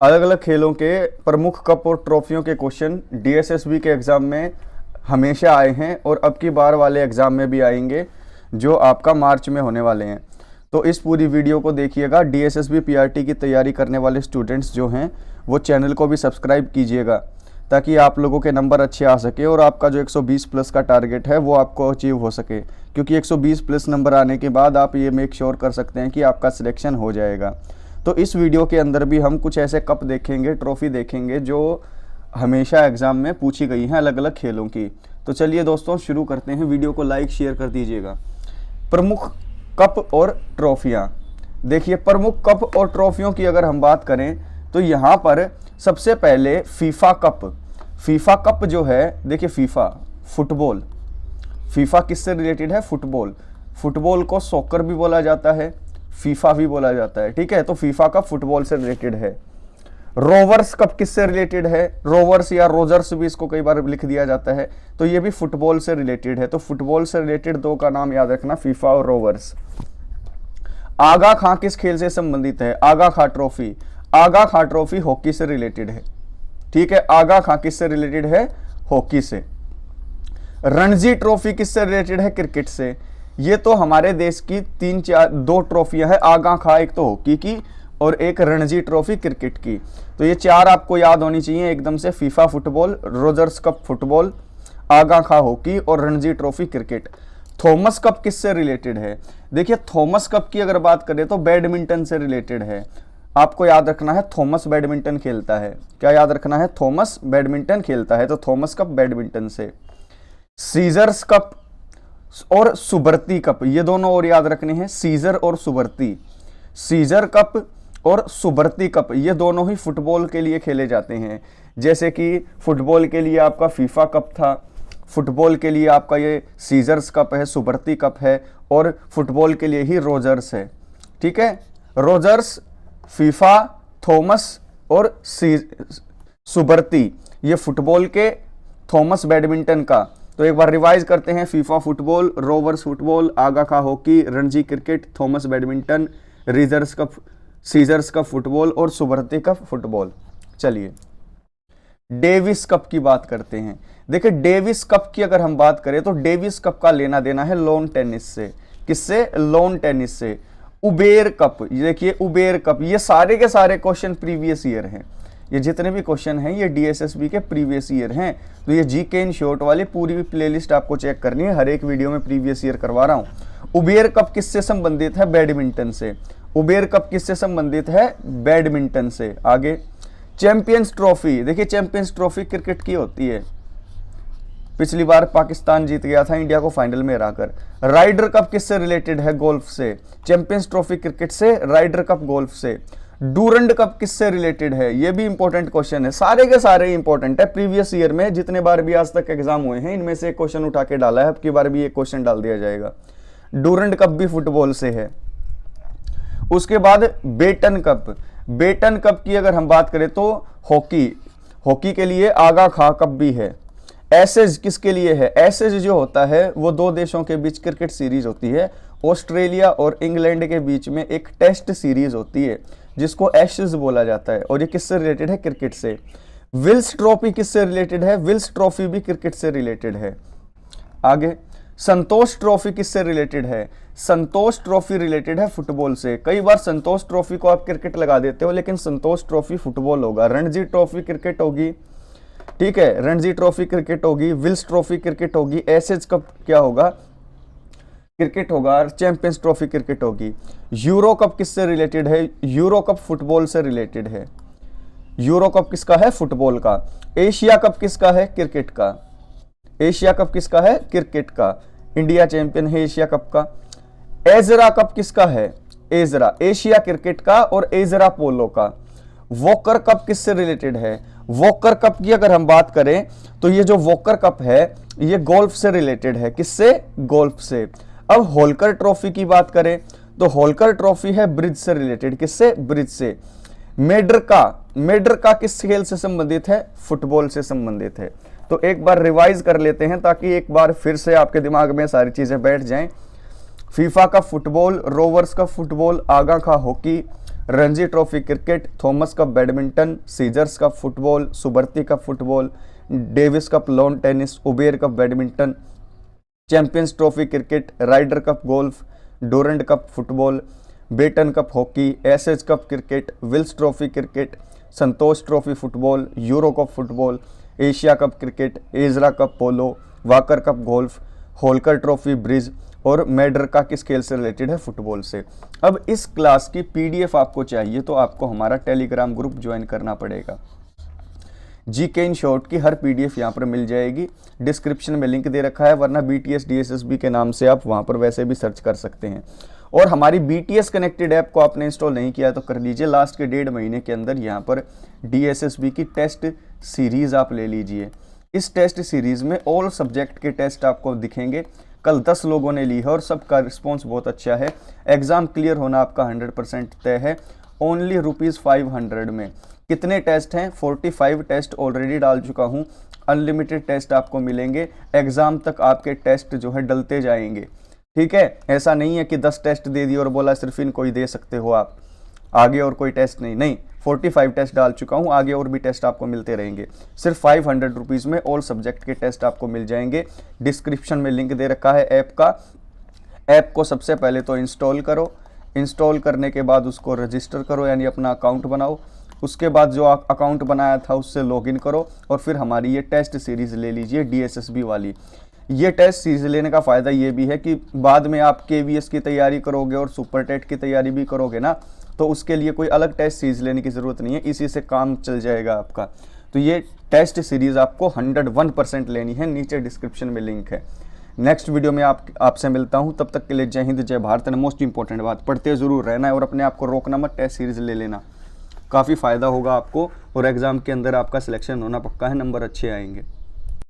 अलग अलग खेलों के प्रमुख कप और ट्रॉफियों के क्वेश्चन डीएसएसबी के एग्ज़ाम में हमेशा आए हैं और अब की बार वाले एग्ज़ाम में भी आएंगे जो आपका मार्च में होने वाले हैं। तो इस पूरी वीडियो को देखिएगा। डीएसएसबी पीआरटी की तैयारी करने वाले स्टूडेंट्स जो हैं वो चैनल को भी सब्सक्राइब कीजिएगा ताकि आप लोगों के नंबर अच्छे आ सके और आपका जो 120 प्लस का टारगेट है वो आपको अचीव हो सके, क्योंकि 120 प्लस नंबर आने के बाद आप ये मेक श्योर कर सकते हैं कि आपका सिलेक्शन हो जाएगा। तो इस वीडियो के अंदर भी हम कुछ ऐसे कप देखेंगे, ट्रॉफी देखेंगे जो हमेशा एग्ज़ाम में पूछी गई हैं अलग अलग खेलों की। तो चलिए दोस्तों शुरू करते हैं। वीडियो को लाइक शेयर कर दीजिएगा। प्रमुख कप और ट्रॉफियाँ देखिए। प्रमुख कप और ट्रॉफियों की अगर हम बात करें तो यहाँ पर सबसे पहले फीफा कप। फीफा कप जो है, देखिए फीफा फुटबॉल, फीफा किससे रिलेटेड है? फुटबॉल। फुटबॉल को सॉकर भी बोला जाता है, फीफा भी बोला जाता है, ठीक है। तो फीफा कप फुटबॉल से रिलेटेड है। रोवर्स कप किससे रिलेटेड है? रोवर्स या रोजर्स भी इसको कई बार लिख दिया जाता है, तो ये भी फुटबॉल से रिलेटेड है। तो फुटबॉल से रिलेटेड दो का नाम याद रखना, फीफा और रोवर्स। आगा खां किस खेल से संबंधित है? आगा खां ट्रॉफी। आगा खां ट्रॉफी हॉकी से रिलेटेड है, ठीक है। आगा खां किससे रिलेटेड है? हॉकी से। रणजी ट्रॉफी किससे रिलेटेड है? क्रिकेट से। ये तो हमारे देश की दो ट्रॉफियां हैं, आगा खां एक तो हॉकी की और एक रणजी ट्रॉफी क्रिकेट की। तो ये चार आपको याद होनी चाहिए एकदम से। FIFA football, Rogers cup football, Aga Khan hockey और Ranji trophy cricket. Thomas cup किससे रिलेटेड है? देखिए थॉमस कप की अगर बात करें तो बैडमिंटन से रिलेटेड है। आपको याद रखना है थॉमस बैडमिंटन खेलता है। क्या याद रखना है? थॉमस बैडमिंटन खेलता है, तो थॉमस कप बैडमिंटन से। सीजर्स कप और सुबर्ती कप, ये दोनों और याद रखने हैं, सीजर और सुबर्ती। सीजर कप और सुबर्ती कप ये दोनों ही फुटबॉल के लिए खेले जाते हैं। जैसे कि फुटबॉल के लिए आपका फीफा कप था, फुटबॉल के लिए आपका ये सीजर्स कप है, सुबर्ती कप है, और फुटबॉल के लिए ही रोजर्स है, ठीक है। रोजर्स, फीफा, थॉमस और सुबर्ती ये फुटबॉल के, थॉमस बैडमिंटन का। तो एक बार रिवाइज करते हैं। FIFA football, Rovers football, Aga Khan hockey, Ranji cricket, Thomas badminton, रीजर्स कप, सीजर्स कप फुटबॉल और सुबर्ती कप फुटबॉल। चलिए डेविस कप की बात करते हैं। देखिए डेविस कप की अगर हम बात करें तो डेविस कप का लेना देना है लॉन टेनिस से। किससे? लॉन टेनिस से। उबेर कप, ये देखिए उबेर कप, ये सारे के सारे क्वेश्चन प्रीवियस ईयर हैं। ये जितने भी क्वेश्चन हैं ये डीएसएसबी के प्रीवियस ईयर हैं। तो ये जीके इन शॉर्ट वाली पूरी प्लेलिस्ट आपको चेक करनी है, हर एक वीडियो में प्रीवियस ईयर करवा रहा हूँ। उबेर कप किससे संबंधित है? बैडमिंटन से। उबेर कप किससे संबंधित है? बैडमिंटन से। आगे चैंपियंस ट्रॉफी, देखिए चैंपियंस ट्रॉफी क्रिकेट की होती है। पिछली बार पाकिस्तान जीत गया था इंडिया को फाइनल में हराकर। राइडर कप किससे रिलेटेड है? गोल्फ से। चैंपियंस ट्रॉफी क्रिकेट से, राइडर कप गोल्फ से। डूरंड कप किससे रिलेटेड है? ये भी इंपॉर्टेंट क्वेश्चन है, सारे के सारे इंपॉर्टेंट है। प्रीवियस ईयर में जितने बार भी आज तक एग्जाम हुए हैं इनमें से एक क्वेश्चन उठा के डाला है, अब की बार भी एक क्वेश्चन डाल दिया जाएगा। डूरंड कप भी फुटबॉल से है। उसके बाद बेटन कप। बेटन कप की अगर हम बात करें तो हॉकी, हॉकी के लिए आगा खां कप भी है। एसेज किसके लिए है? एसेज जो होता है वो दो देशों के बीच क्रिकेट सीरीज होती है। ऑस्ट्रेलिया और इंग्लैंड के बीच में एक टेस्ट सीरीज होती है जिसको एशेज बोला जाता है, और ये किससे रिलेटेड है? क्रिकेट से। विल्स ट्रॉफी किससे रिलेटेड है? विल्स ट्रॉफी भी क्रिकेट से रिलेटेड है। आगे संतोष ट्रॉफी किससे रिलेटेड है? संतोष ट्रॉफी रिलेटेड है फुटबॉल से। कई बार संतोष ट्रॉफी को आप क्रिकेट लगा देते हो लेकिन संतोष ट्रॉफी फुटबॉल होगा। रणजी ट्रॉफी क्रिकेट होगी, ठीक है, रणजी ट्रॉफी क्रिकेट होगी, विल्स ट्रॉफी क्रिकेट होगी, एसेज कप क्या होगा? क्रिकेट होगा, चैंपियंस ट्रॉफी क्रिकेट होगी। यूरो कप किससे रिलेटेड है? यूरो कप फुटबॉल से रिलेटेड है। यूरो कप किसका है? फुटबॉल का। एशिया कप किसका है? क्रिकेट का। एशिया कप किसका है? क्रिकेट का। इंडिया चैंपियन है एशिया कप का। एजरा कप किसका है? एजरा, एशिया क्रिकेट का और एजरा पोलो का। वॉकर कप किससे रिलेटेड है? वॉकर कप की अगर हम बात करें तो ये जो वॉकर कप है ये गोल्फ से रिलेटेड है। किससे? गोल्फ से। अब होलकर ट्रॉफी की बात करें तो होलकर ट्रॉफी है ब्रिज से रिलेटेड। किससे? ब्रिज से। मेडरका, मेडरका किस खेल से संबंधित है? फुटबॉल से संबंधित है। तो एक बार रिवाइज कर लेते हैं ताकि एक बार फिर से आपके दिमाग में सारी चीजें बैठ जाएं। फीफा का फुटबॉल, रोवर्स का football, Aga Khan hockey, Ranji trophy cricket, Thomas cup badminton, सीजर्स cup football, Subroto cup football, Davis cup lawn tennis, Uber cup badminton, champions trophy cricket, Ryder cup golf, Durand cup football, Beighton cup hockey, SH cup cricket, Wills trophy cricket, Santosh trophy football, Euro cup football, Asia cup cricket, Ezra cup polo, Walker cup golf, Holkar trophy bridge और मेडरका किस खेल से related है? Football से। अब इस class की पीडीएफ आपको चाहिए तो आपको हमारा टेलीग्राम ग्रुप ज्वाइन करना पड़ेगा। जीके इन शॉर्ट की हर पीडीएफ यहाँ पर मिल जाएगी, डिस्क्रिप्शन में लिंक दे रखा है, वरना बीटीएस डीएसएसबी के नाम से आप वहाँ पर वैसे भी सर्च कर सकते हैं। और हमारी बीटीएस कनेक्टेड ऐप को आपने इंस्टॉल नहीं किया तो कर लीजिए, लास्ट के 1.5 महीने के अंदर यहाँ पर डीएसएसबी की टेस्ट सीरीज़ आप ले लीजिए। इस टेस्ट सीरीज़ में ऑल सब्जेक्ट के टेस्ट आपको दिखेंगे। कल 10 लोगों ने ली है और सबका रिस्पॉन्स बहुत अच्छा है। एग्ज़ाम क्लियर होना आपका 100% तय है। ओनली ₹500 में कितने टेस्ट हैं? 45 टेस्ट ऑलरेडी डाल चुका हूँ। अनलिमिटेड टेस्ट आपको मिलेंगे, एग्ज़ाम तक आपके टेस्ट जो है डलते जाएंगे। ठीक है, ऐसा नहीं है कि 10 टेस्ट दे दिए और बोला सिर्फ इनको ही दे सकते हो आप, आगे और कोई टेस्ट नहीं। 45 टेस्ट डाल चुका हूँ, आगे और भी टेस्ट आपको मिलते रहेंगे। सिर्फ ₹500 में ऑल सब्जेक्ट के टेस्ट आपको मिल जाएंगे। डिस्क्रिप्शन में लिंक दे रखा है ऐप का। ऐप को सबसे पहले तो इंस्टॉल करो, इंस्टॉल करने के बाद उसको रजिस्टर करो, यानी अपना अकाउंट बनाओ। उसके बाद जो अकाउंट बनाया था उससे लॉगिन करो और फिर हमारी ये टेस्ट सीरीज़ ले लीजिए डीएसएसबी वाली। ये टेस्ट सीरीज लेने का फ़ायदा ये भी है कि बाद में आप केवीएस की तैयारी करोगे और सुपर टेट की तैयारी भी करोगे ना, तो उसके लिए कोई अलग टेस्ट सीरीज लेने की ज़रूरत नहीं है, इसी से काम चल जाएगा आपका। तो ये टेस्ट सीरीज़ आपको 101% लेनी है, नीचे डिस्क्रिप्शन में लिंक है। नेक्स्ट वीडियो में आपसे मिलता हूँ, तब तक के लिए जय हिंद जय भारत। एंड मोस्ट इंपॉर्टेंट बात, पढ़ते ज़रूर रहना है और अपने आप को रोकना मत, टेस्ट सीरीज़ ले लेना, काफ़ी फ़ायदा होगा आपको और एग्ज़ाम के अंदर आपका सिलेक्शन होना पक्का है, नंबर अच्छे आएंगे।